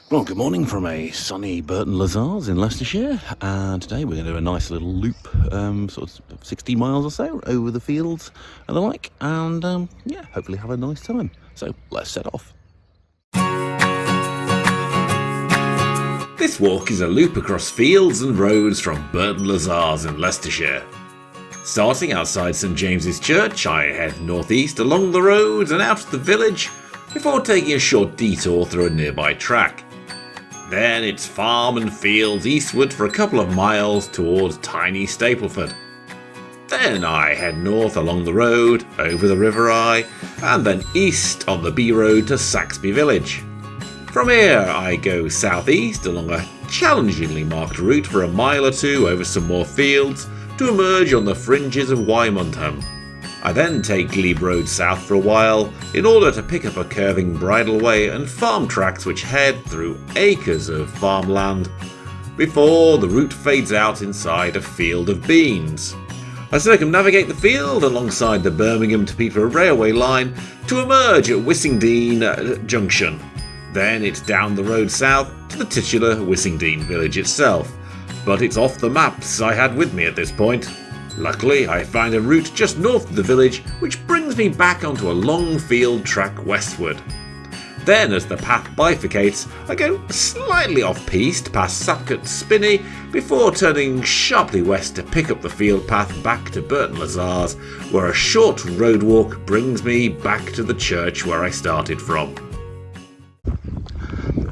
Well, good morning from a sunny Burton Lazars in Leicestershire, and today we're going to do a nice little loop, sort of 60 miles or so, over the fields and the like, and yeah, hopefully have a nice time. So let's set off. This walk is a loop across fields and roads from Burton Lazars in Leicestershire. Starting outside St James's Church, I head northeast along the road and out of the village before taking a short detour through a nearby track. Then it's farm and fields eastward for a couple of miles towards tiny Stapleford. Then I head north along the road, over the River Eye, and then east on the B road to Saxby village. From here I go southeast along a challengingly marked route for a mile or two over some more fields to emerge on the fringes of Wymondham. I then take Glebe Road south for a while in order to pick up a curving bridleway and farm tracks which head through acres of farmland before the route fades out inside a field of beans. I circumnavigate the field alongside the Birmingham to Peterborough railway line to emerge at Whissendine junction. Then it's down the road south to the titular Whissendine village itself, but it's off the maps I had with me at this point. Luckily, I find a route just north of the village which brings me back onto a long field track westward. Then, as the path bifurcates, I go slightly off-piste past Sapcote Spinney before turning sharply west to pick up the field path back to Burton Lazars, where a short road walk brings me back to the church where I started from.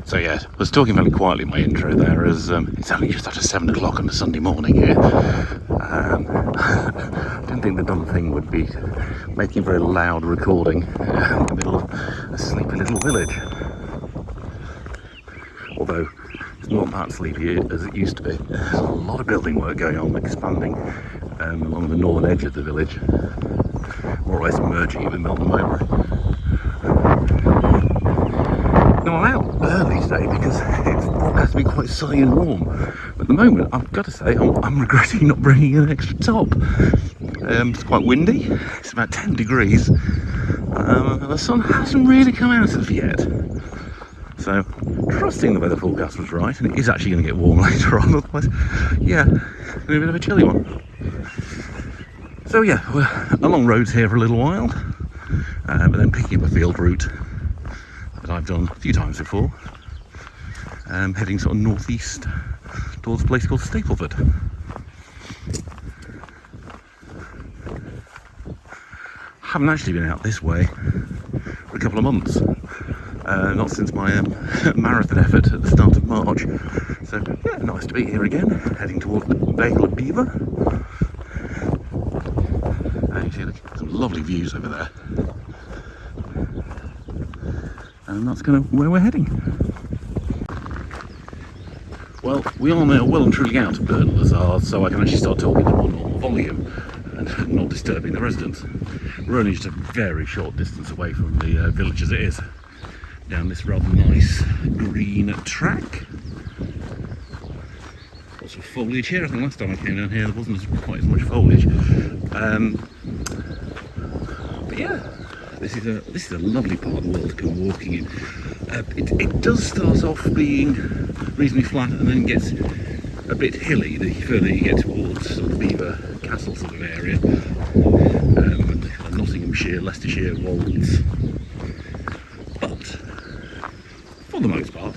So yeah, I was talking very quietly in my intro there, as it's only just after 7 o'clock on a Sunday morning here. I didn't think the dumb thing would be making a very loud recording in the middle of a sleepy little village. Although it's not that sleepy as it used to be. There's a lot of building work going on, expanding along the northern edge of the village, more or less merging it with Melton motorway. Now I'm out early today because it's forecast to be quite sunny and warm. But at the moment, I've got to say, I'm regretting not bringing an extra top. It's quite windy, it's about 10 degrees, and the sun hasn't really come out as of yet. So, trusting the weather forecast was right, and it is actually going to get warm later on, otherwise, yeah, it's going to be a bit of a chilly one. So yeah, we're along roads here for a little while, but then picking up a field route that I've done a few times before, heading sort of northeast towards a place called Stapleford. Haven't actually been out this way for a couple of months, not since my marathon effort at the start of March. So yeah, nice to be here again, heading towards the Vale of Beaver. You see some lovely views over there. And that's kind of where we're heading. Well, we are now well and truly out of Burton Lazars, so I can actually start talking at a more normal volume and not disturbing the residents. We're only just a very short distance away from the village as it is, down this rather nice green track. Lots of foliage here. I think last time I came down here there wasn't quite as much foliage. But yeah. This is a lovely part of the world to come walking in. It does start off being reasonably flat and then gets a bit hilly the further you get towards sort of the Beaver Castle sort of area, and the Nottinghamshire, Leicestershire wolds. But for the most part,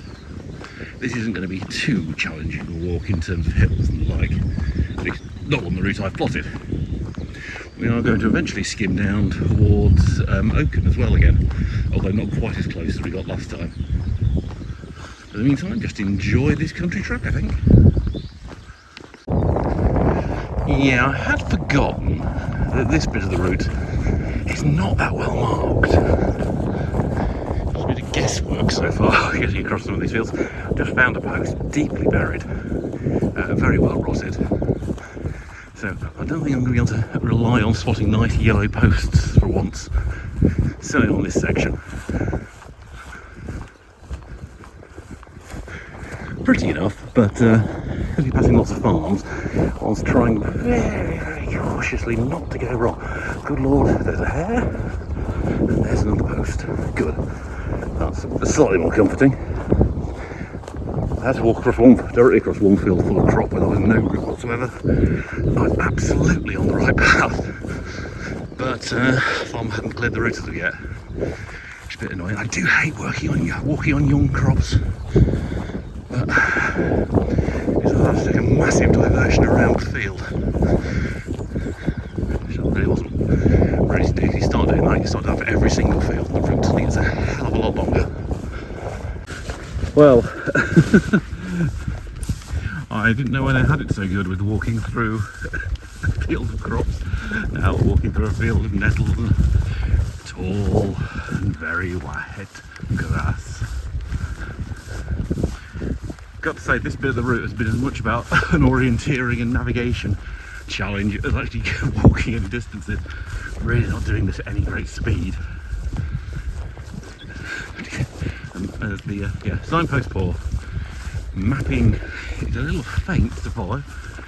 this isn't going to be too challenging a walk in terms of hills and the like. At least not on the route I've plotted. We are going to eventually skim down towards Oakham as well again, although not quite as close as we got last time. In the meantime, just enjoy this country track, I think. Yeah, I had forgotten that this bit of the route is not that well marked. Just a bit of guesswork so far getting across some of these fields. Just found a post deeply buried, very well rotted. So I don't think I'm going to be able to rely on spotting nice yellow posts for once, certainly on this section. Pretty enough, but because you're passing lots of farms, I was trying very, very cautiously not to go wrong. Good Lord, there's a hare, and there's another post. Good. That's slightly more comforting. I had to walk directly across one field full of crop where there was no route whatsoever. I'm absolutely on the right path, but farm hadn't cleared the route as of yet. It's a bit annoying. I do hate walking on young crops, but it's hard to take a massive diversion around the field. Which I really wasn't ready to do. You start doing that, you start to have every single field. The route gets a hell of a lot longer. Well, I didn't know when I had it so good with walking through a field of crops. Now walking through a field of nettles and tall and very wet grass. Got to say, this bit of the route has been as much about an orienteering and navigation challenge as actually walking any distances. Really not doing this at any great speed. And as the signpost pour, mapping is a little faint to follow.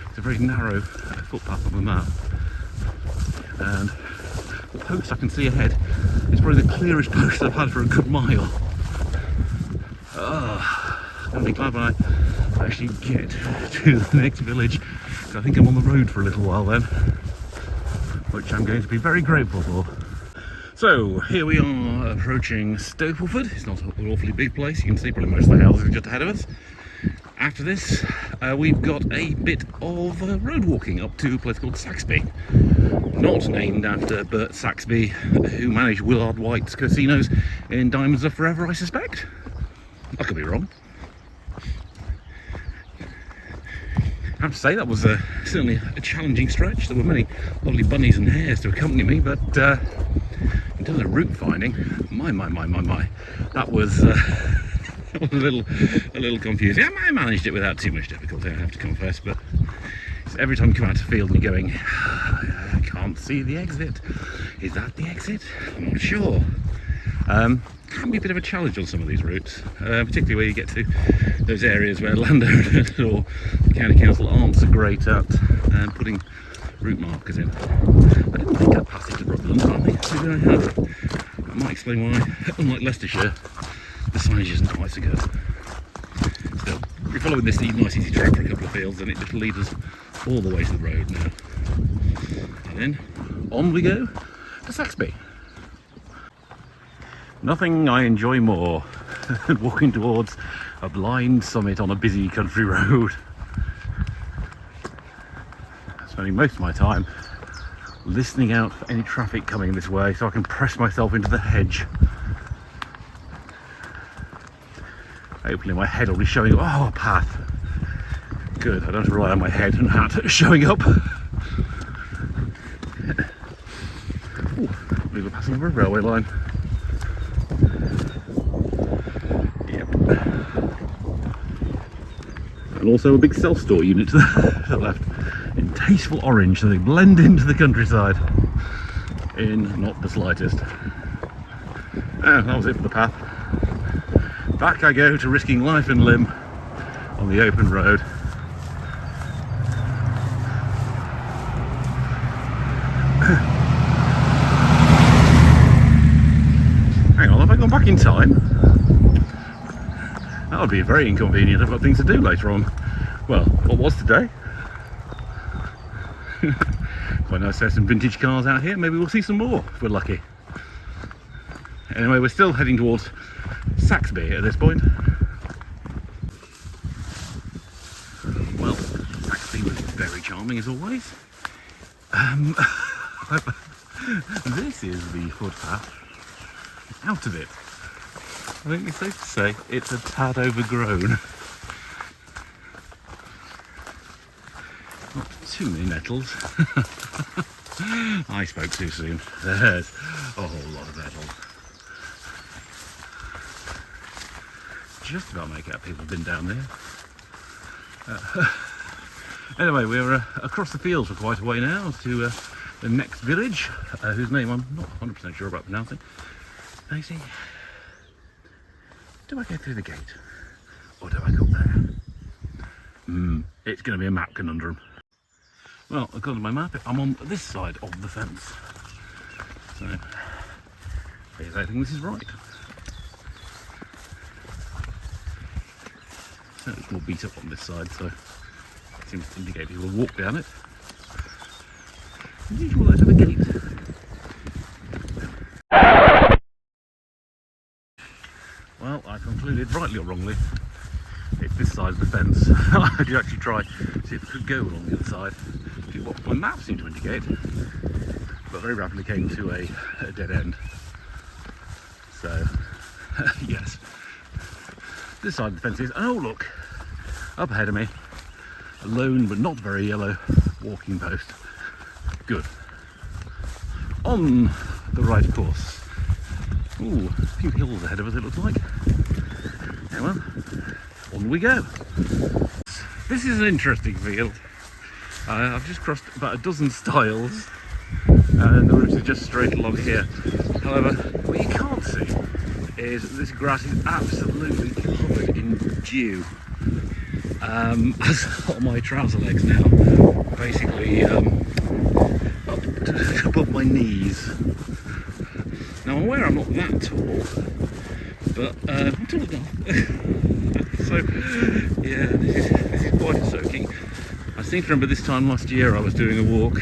It's a very narrow footpath on the map, and the post I can see ahead is probably the clearest post I've had for a good mile. I'm going to be glad when I actually get to the next village, because I think I'm on the road for a little while then, which I'm going to be very grateful for. So here we are approaching Stapleford. It's not an awfully big place. You can see probably most of the houses are just ahead of us. After this, we've got a bit of road walking up to a place called Saxby. Not named after Bert Saxby, who managed Willard White's casinos in Diamonds Are Forever, I suspect. I could be wrong. I have to say, that was certainly a challenging stretch. There were many lovely bunnies and hares to accompany me, but in terms of route finding, my, that was a little confusing. I managed it without too much difficulty, I have to confess, but every time you come out to the field and you're going, I can't see the exit. Is that the exit? I'm not sure. Can be a bit of a challenge on some of these routes, particularly where you get to those areas where landowners or the county council aren't so great at putting route markers in. I didn't think I'd passed into Rutland, but I think maybe I have. That might explain why, unlike Leicestershire, the signage isn't quite so good. Still, if you're following this nice easy track for a couple of fields, then it'll lead us all the way to the road now. And then on we go to Saxby. Nothing I enjoy more than walking towards a blind summit on a busy country road. Spending most of my time listening out for any traffic coming this way so I can press myself into the hedge. Hopefully my head will be showing up. Oh, a path. Good, I don't have to rely on my head and hat showing up. Ooh, I believe we're passing over a railway line. And also a big self-store unit to the left in tasteful orange, so they blend into the countryside in not the slightest. Oh, that was it for the path. Back I go to risking life and limb on the open road. Hang on, have I gone back in time? That would be very inconvenient. I've got things to do later on. Well, what was today? Quite nice to have some vintage cars out here. Maybe we'll see some more if we're lucky. Anyway, we're still heading towards Saxby at this point. Well, Saxby was very charming as always. This is the footpath out of it. I think it's safe to say it's a tad overgrown. Not too many nettles. I spoke too soon. There's a whole lot of nettles. Just about make out people have been down there. Anyway, we're across the field for quite a way now to the next village, whose name I'm not 100% sure about pronouncing. Daisy. Do I go through the gate or do I go there? It's going to be a map conundrum. Well, according to my map, I'm on this side of the fence. So, I think this is right. So, It's more beat up on this side, so it seems to indicate people will walk down it. Unusual though to have a gate. Well, I concluded, rightly or wrongly, it's this side of the fence. I did actually try to see if I could go along the other side, which is what my map seemed to indicate, but very rapidly came to a dead end. So, yes, this side of the fence is, oh look, up ahead of me, a lone but not very yellow walking post. Good. On the right course. Ooh, a few hills ahead of us it looks like. Yeah, well, on we go. This is an interesting field. I've just crossed about a dozen stiles and the route is just straight along here. However, what you can't see is this grass is absolutely covered in dew. On my trouser legs now, basically up to above my knees. Now I'm aware I'm not that tall, but I'm tall enough. So yeah, this is quite a soaking. I seem to remember this time last year I was doing a walk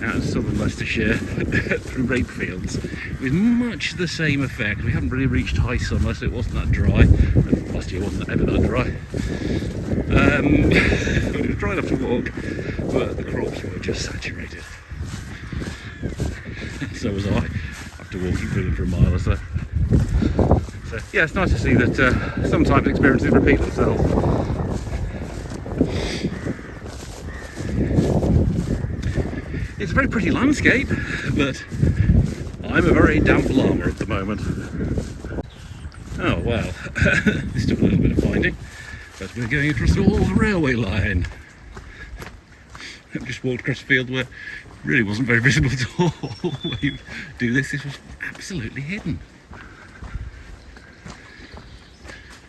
out of southern Leicestershire through rape fields with much the same effect. We hadn't really reached high summer, so it wasn't that dry. And last year wasn't ever that dry. It was dry enough to walk, but the crops were just saturated. So was I, after walking through them for a mile or so. So yeah, it's nice to see that sometimes experiences repeat themselves. It's a very pretty landscape, but I'm a very damp llama at the moment. Oh well, this took a little bit of finding, but we're going across an old railway line. I've just walked across a field where it really wasn't very visible at all. When you do this was absolutely hidden.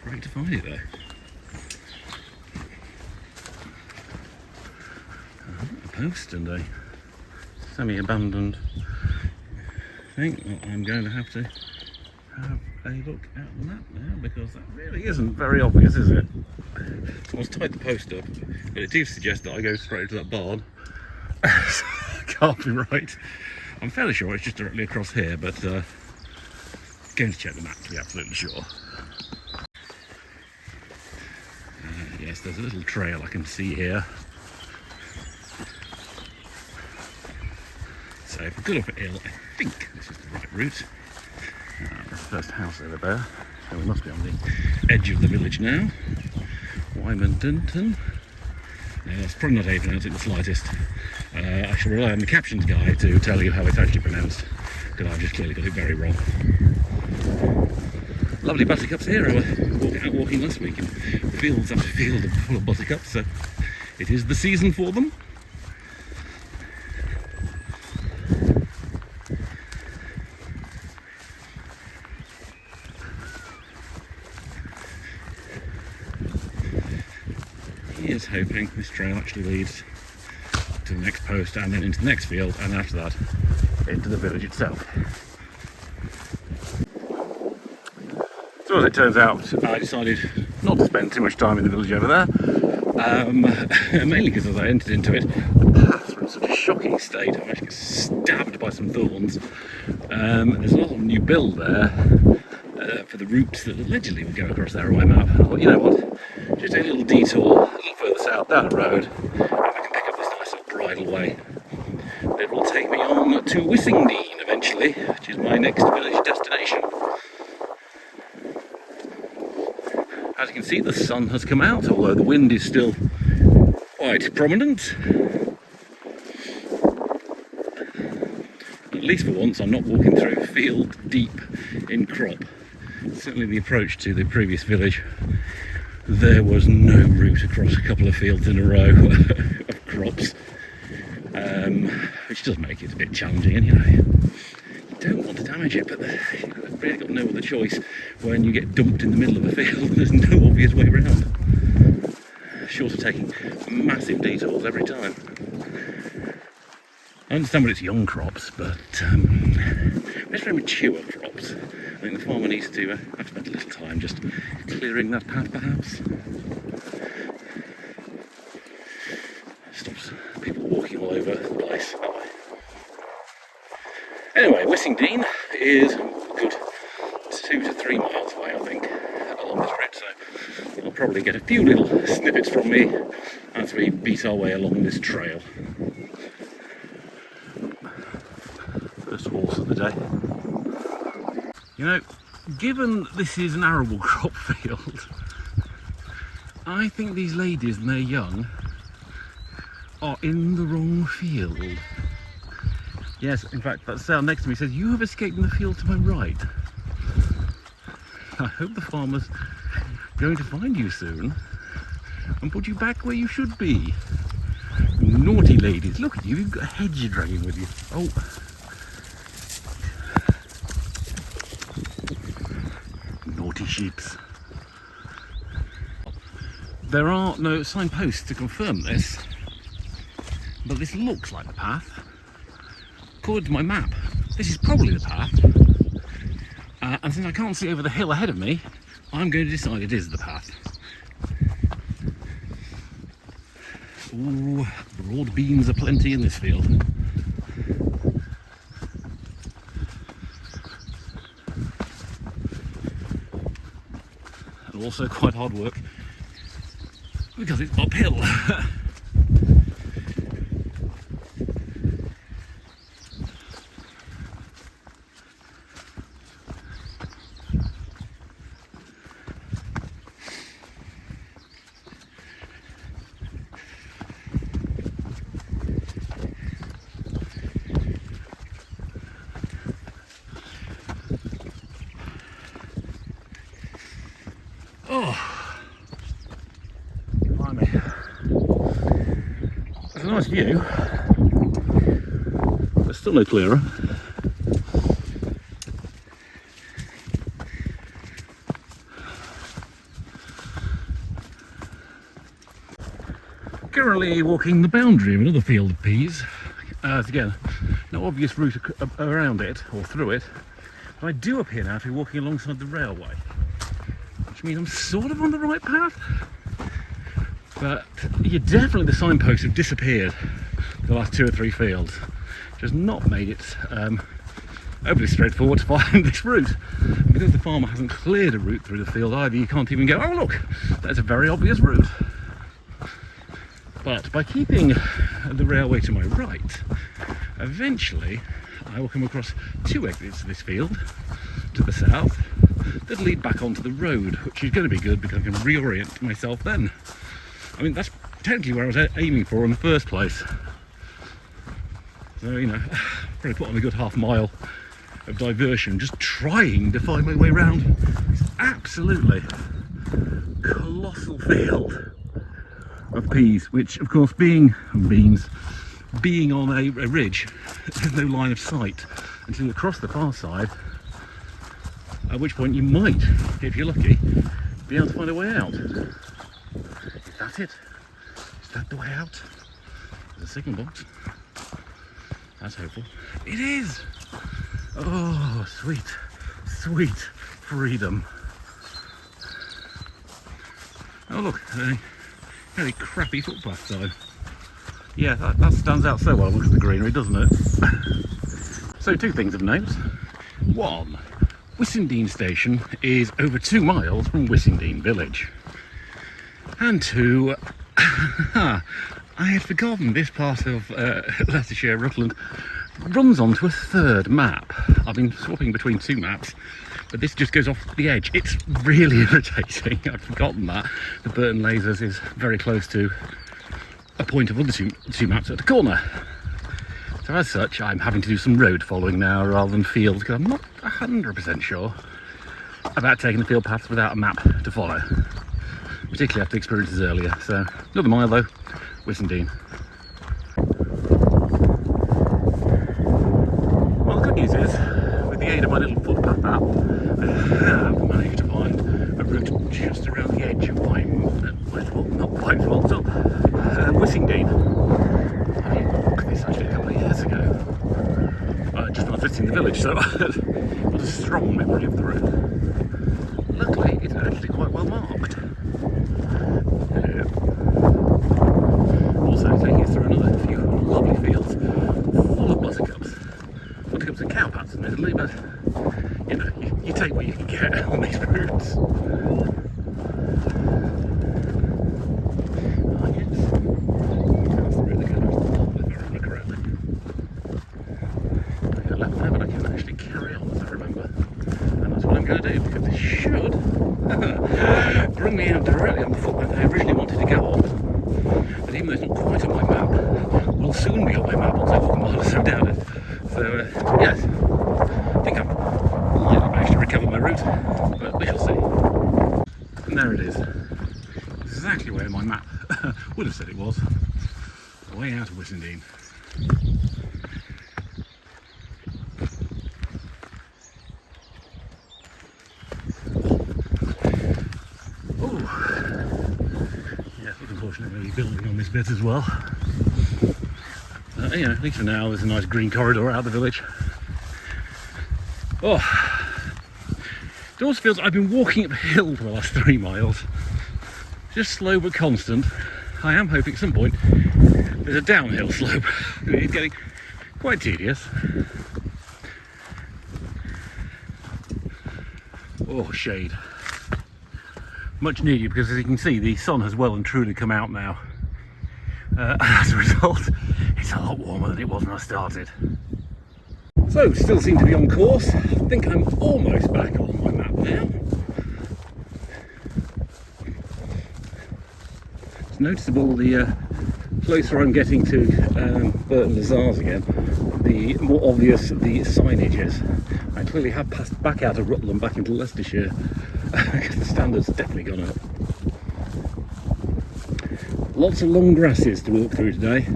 Great to find it though. A post and a semi-abandoned thing. Well, I'm going to have have a look at the map now, because that really isn't very obvious, is it? I've tied the post up, but it does suggest that I go straight to that barn. Can't be right. I'm fairly sure it's just directly across here, but going to check the map to be absolutely sure. Yes, there's a little trail I can see here. So if we go up a hill, I think this is the right route. That's the first house over there. So we must be on the edge of the village now. Wymondham. No, that's probably not how you pronounce it in the slightest. I shall rely on the captions guy to tell you how it's actually pronounced, because I've just clearly got it very wrong. Lovely buttercups here. I was out walking last week and fields after field full of buttercups, so it is the season for them. Here's hoping this trail actually leads to the next post and then into the next field, and after that into the village itself. So as it turns out, I decided not to spend too much time in the village over there, mainly because as I entered into it, the paths were in such a shocking state. I actually got stabbed by some thorns. There's a lot of new build there for the routes that allegedly would go across there on my map. I thought, you know what, just take a little detour a little further south down the road, and I can pick up this nice little bridleway. It will take me on to Whissendine eventually, which is my next village destination. As you can see, the sun has come out, although the wind is still quite prominent. At least for once, I'm not walking through a field deep in crop. Certainly the approach to the previous village, there was no route across a couple of fields in a row of crops, which does make it a bit challenging. And you don't want to damage it, but you've really got no other choice when you get dumped in the middle of a field and there's no obvious way around, short of taking massive detours every time. I understand when it's young crops, but it's very mature crops. I think the farmer needs to have spent a little time just clearing that path perhaps. Stops people walking all over the place that way. Anyway, Whissendine is a good 2 to 3 miles away, I think, along this route, so you'll probably get a few little snippets from me as we beat our way along this trail. First horse of the day. You know, given this is an arable crop field, I think these ladies and their young are in the wrong field. Yes, in fact, that sound next to me says, "You have escaped in the field to my right." I hope the farmer's going to find you soon and put you back where you should be. Naughty ladies, look at you, you've got a hedge you're dragging with you. Oh. Naughty sheeps. There are no signposts to confirm this, but this looks like the path. According to my map, this is probably the path. And since I can't see over the hill ahead of me, I'm going to decide it is the path. Ooh, broad beans aplenty in this field. And also quite hard work because it's uphill. Oh, blimey. It's a nice view, but still no clearer. Currently walking the boundary of another field of peas. Again, no obvious route around it or through it, but I do appear now to be walking alongside the railway, which means I'm sort of on the right path. But yeah, definitely the signposts have disappeared for the last 2 or 3 fields, which has not made it overly straightforward to find this route. And because the farmer hasn't cleared a route through the field either, you can't even go, oh look, that's a very obvious route. But by keeping the railway to my right, eventually I will come across 2 exits to this field to the south that lead back onto the road, which is going to be good because I can reorient myself then. I mean, that's technically where I was aiming for in the first place. So, you know, probably put on a good half mile of diversion just trying to find my way around this absolutely colossal field of peas, which of course being on a ridge, there's no line of sight until you cross the far side, at which point you might, if you're lucky, be able to find a way out. Is that it? Is that the way out? There's a signal box. That's hopeful. It is! Oh, sweet, sweet freedom. Oh look, a very crappy footpath though. Yeah, that stands out so well with the greenery, doesn't it? So 2 things of note. 1, Whissendine station is over 2 miles from Whissendine village. And 2, I had forgotten this part of Leicestershire, Rutland, runs onto a 3rd map. I've been swapping between 2 maps, but this just goes off the edge. It's really irritating. I'd forgotten that. The Burton Lazers is very close to a point of other two maps at the corner. So as such, I'm having to do some road following now rather than field, because I'm not 100% sure about taking the field paths without a map to follow, particularly after experiences earlier. So another mile though, Whissendine. Well, the good news is, with the aid of my little footpath app, I have managed to find a route just around the edge of Whissendine. I walked this actually a couple of years ago, just when I was visiting the village, so I've got a strong memory of the route. Luckily, it's actually quite well marked. yes. Ah, yes. That's the route that goes out to the top, if I remember correctly. I go left there, but I can actually carry on, as I remember. And that's what I'm going to do, because this should bring me out directly on the footpath I originally wanted to go on. But even though it's not quite on my map, will soon be on my map once I walk a mile or so down it. So, yes, I think I've managed to recover my route, but we shall see. And there it is, exactly where my map would have said it was, way out of Whissendine. Oh, yes, unfortunately building on this bit as well. You know, at least for now, there's a nice green corridor out of the village. Oh, it also feels like I've been walking uphill for the last 3 miles. Just slow but constant. I am hoping at some point there's a downhill slope. It's getting quite tedious. Oh, shade. Much needed, because as you can see, the sun has well and truly come out now. As a result, it's a lot warmer than it was when I started. So, still seem to be on course. I think I'm almost back on my map now. It's noticeable the closer I'm getting to Burton Lazars again, the more obvious the signage is. I clearly have passed back out of Rutland back into Leicestershire, because the standard's definitely gone up. Lots of long grasses to walk through today.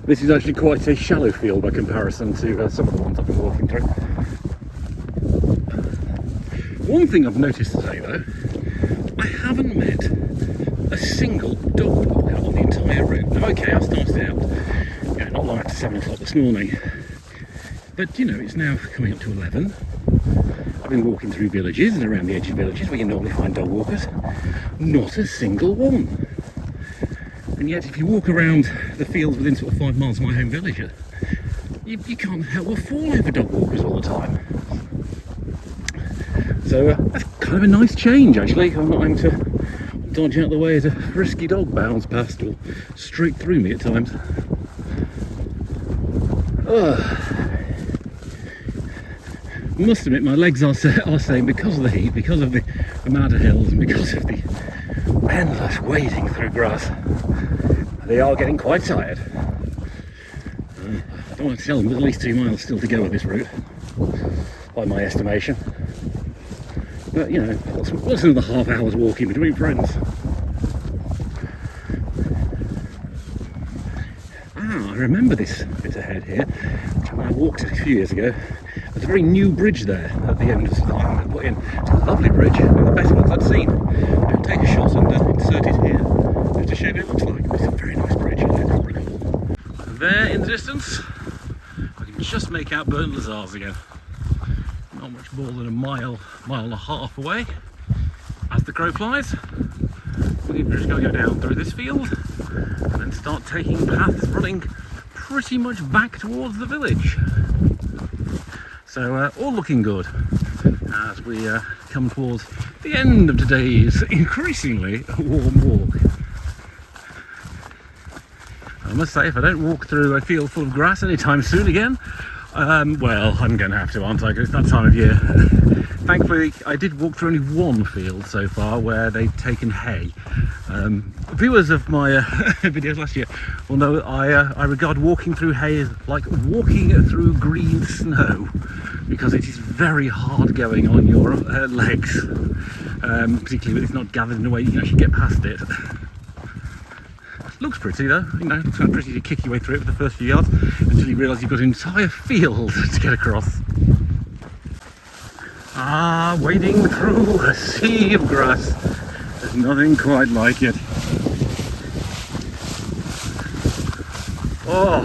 This is actually quite a shallow field by comparison to some of the ones I've been walking through. One thing I've noticed today though, I haven't met a single dog walker on the entire route. Now okay, I started out, not long after 7 o'clock this morning, but you know, it's now coming up to 11. I've been walking through villages and around the edge of villages where you normally find dog walkers. Not a single one. And yet, if you walk around the fields within sort of 5 miles of my home village, you can't help but fall over dog walkers all the time. So that's kind of a nice change, actually. I'm not having to dodge out the way as a frisky dog bounds past or straight through me at times. Must admit, my legs are saying, because of the heat, because of the amount of hills, and because of the endless wading through grass, they are getting quite tired. I don't want to tell them there's at least 2 miles still to go with this route, by my estimation. But you know, what's another half hour's walking between friends? I remember this bit ahead here, which when I walked it a few years ago. There's a very new bridge there at the end that I'm going to put in. It's a lovely bridge, one of the best ones I'd seen. I'll take a shot and insert it here, just to show you what it looks like. It's a very nice bridge, and there in the distance, I can just make out Burton Lazars again. Not much more than a mile and a half away, as the crow flies. We're just going to go down through this field, and then start taking paths running pretty much back towards the village. So all looking good as we come towards the end of today's increasingly warm walk. I must say, if I don't walk through a field full of grass anytime soon again, well, I'm going to have to, aren't I? Because it's that time of year. Thankfully, I did walk through only one field so far where they'd taken hay. Viewers of my videos last year will know that I regard walking through hay as like walking through green snow, because it is very hard going on your legs, particularly when it's not gathered in a way you can actually get past it. Looks pretty though, you know, looks kind of pretty to kick your way through it for the first few yards until you realise you've got an entire field to get across. Wading through a sea of grass. There's nothing quite like it. Oh,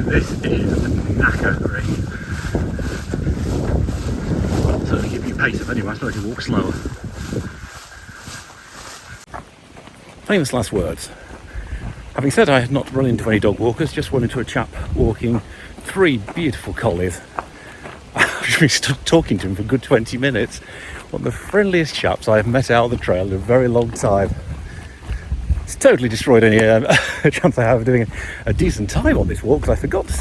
this is knackering. Well, it'll certainly give you pace if anyway, I suppose you walk slower. Famous last words. Having said I had not run into any dog walkers, just run into a chap walking 3 beautiful collies. I've been stuck talking to him for a good 20 minutes One of the friendliest chaps I have met out on the trail in a very long time. It's totally destroyed any chance I have of doing a decent time on this walk, because I forgot to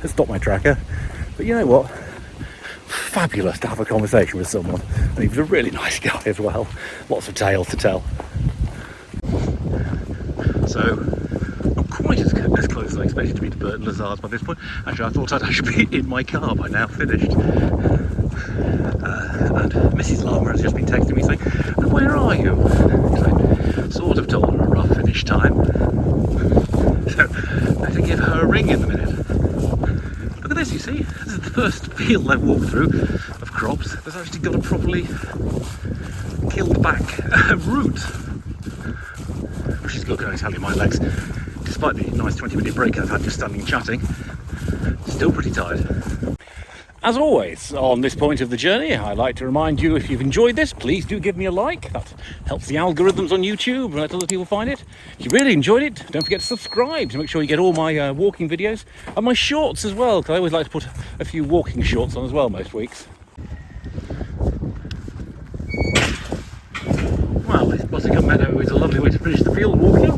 stop my tracker. But you know what? Fabulous to have a conversation with someone. And he was a really nice guy as well. Lots of tales to tell. So, not quite as close as I expected to be to Burton Lazars by this point. Actually, I thought I'd actually be in my car by now, finished. And Mrs. Llama has just been texting me saying, "And where are you?" I sort of told her a rough finish time. So, I have to give her a ring in a minute. Look at this, you see? This is the first field I've walked through of crops that's actually got a properly killed back root. Which is good, I tell you, my legs, despite the nice 20-minute break I've had just standing and chatting, still pretty tired. As always, on this point of the journey, I'd like to remind you, if you've enjoyed this, please do give me a like. That helps the algorithms on YouTube and let other people find it. If you really enjoyed it, don't forget to subscribe to make sure you get all my walking videos and my shorts as well, because I always like to put a few walking shorts on as well most weeks. Well, this buttercup meadow is a lovely way to finish the field walking.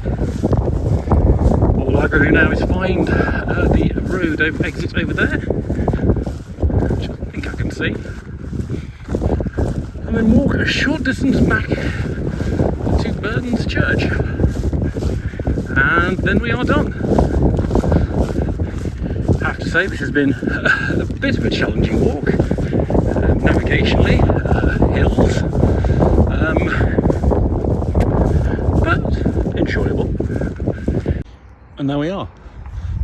All I've got to do now is find the road exit over there, which I think I can see, and then walk a short distance back to Burton's church, and then we are done. I have to say this has been a bit of a challenging walk, navigationally, hills, but enjoyable. And there we are,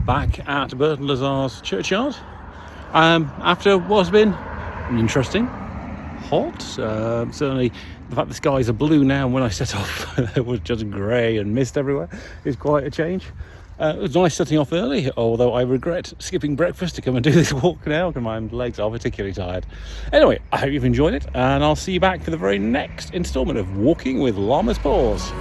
back at Burton Lazars churchyard, after what has been interesting, hot, certainly the fact the skies are blue now, and when I set off it was just grey and mist everywhere, is quite a change. It was nice setting off early, although I regret skipping breakfast to come and do this walk now because my legs are particularly tired. Anyway, I hope you've enjoyed it, and I'll see you back for the very next instalment of Walking with Llama Paws.